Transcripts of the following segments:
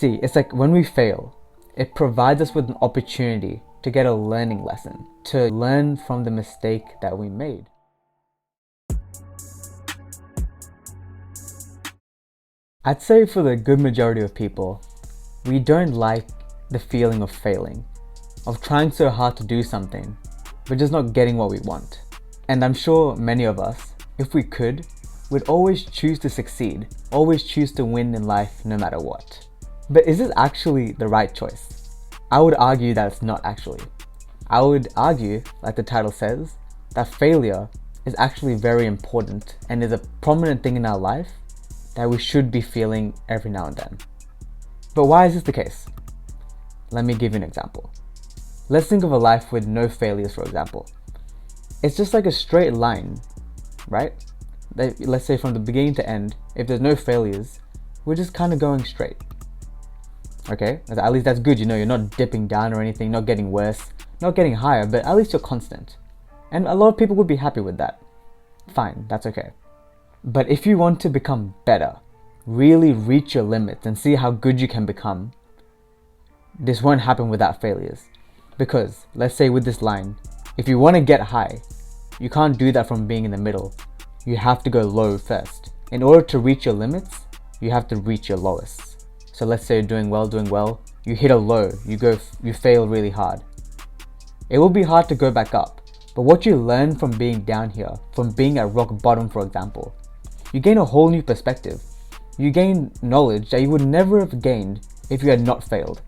See, it's like when we fail, it provides us with an opportunity to get a learning lesson, to learn from the mistake that we made. I'd say for the good majority of people, we don't like the feeling of failing, of trying so hard to do something, but just not getting what we want. And I'm sure many of us, if we could, would always choose to succeed, always choose to win in life no matter what. But is this actually the right choice? I would argue that it's not actually. I would argue, like the title says, that failure is actually very important and is a prominent thing in our life that we should be feeling every now and then. But why is this the case? Let me give you an example. Let's think of a life with no failures, for example. It's just like a straight line, right? Let's say from the beginning to end, if there's no failures, we're just kind of going straight. Okay, at least that's good, you're not dipping down or anything, not getting worse, not getting higher, but at least you're constant. And a lot of people would be happy with that. Fine, that's okay. But if you want to become better, really reach your limits and see how good you can become, this won't happen without failures. Because, let's say with this line, if you want to get high, you can't do that from being in the middle. You have to go low first. In order to reach your limits, you have to reach your lowest. So let's say you're doing well, you hit a low, you fail really hard. It will be hard to go back up, but what you learn from being down here, from being at rock bottom for example, you gain a whole new perspective. You gain knowledge that you would never have gained if you had not failed.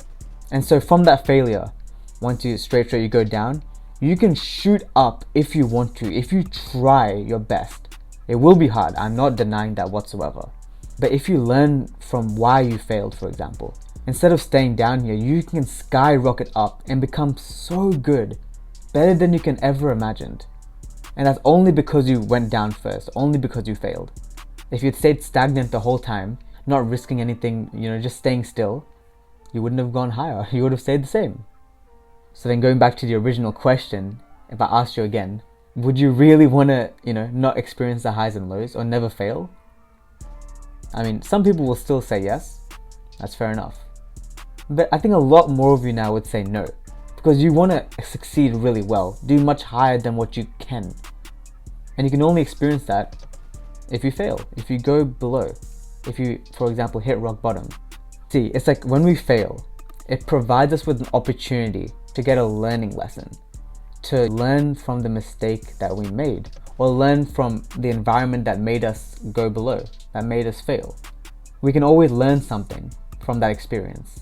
And so from that failure, once you you go down, you can shoot up if you want to, if you try your best. It will be hard, I'm not denying that whatsoever. But if you learn from why you failed, for example, instead of staying down here, you can skyrocket up and become so good, better than you can ever imagined. And that's only because you went down first, only because you failed. If you'd stayed stagnant the whole time, not risking anything, just staying still, you wouldn't have gone higher, you would have stayed the same. So then going back to the original question, if I asked you again, would you really want to, not experience the highs and lows or never fail? I mean, some people will still say yes, that's fair enough. But I think a lot more of you now would say no, because you want to succeed really well, do much higher than what you can. And you can only experience that if you fail, if you go below, if you, for example, hit rock bottom. See, it's like when we fail, it provides us with an opportunity to get a learning lesson, to learn from the mistake that we made, or learn from the environment that made us go below, that made us fail. We can always learn something from that experience.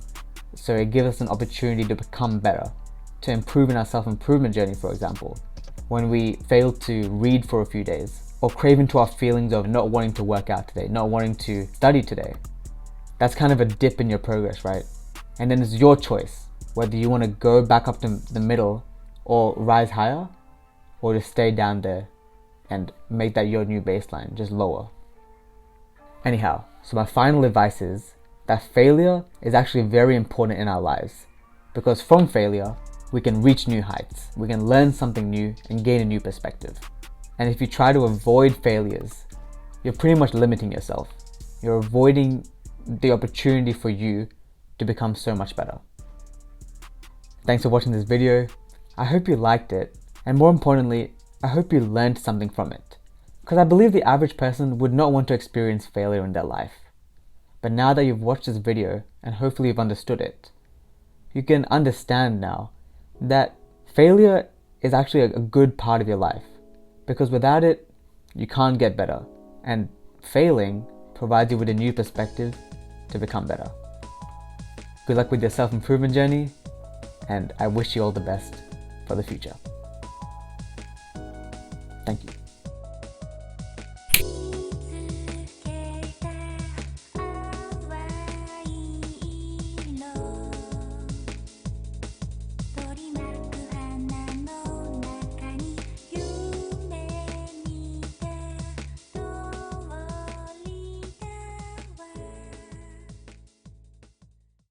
So it gives us an opportunity to become better, to improve in our self-improvement journey, for example. When we fail to read for a few days, or crave into our feelings of not wanting to work out today, not wanting to study today, that's kind of a dip in your progress, right? And then it's your choice, whether you want to go back up to the middle or rise higher, or just stay down there and make that your new baseline, just lower. Anyhow, so my final advice is that failure is actually very important in our lives, because from failure, we can reach new heights, we can learn something new and gain a new perspective. And if you try to avoid failures, you're pretty much limiting yourself. You're avoiding the opportunity for you to become so much better. Thanks for watching this video. I hope you liked it, and more importantly, I hope you learned something from it. Because I believe the average person would not want to experience failure in their life. But now that you've watched this video, and hopefully you've understood it, you can understand now that failure is actually a good part of your life. Because without it, you can't get better. And failing provides you with a new perspective to become better. Good luck with your self-improvement journey, and I wish you all the best for the future. Thank you.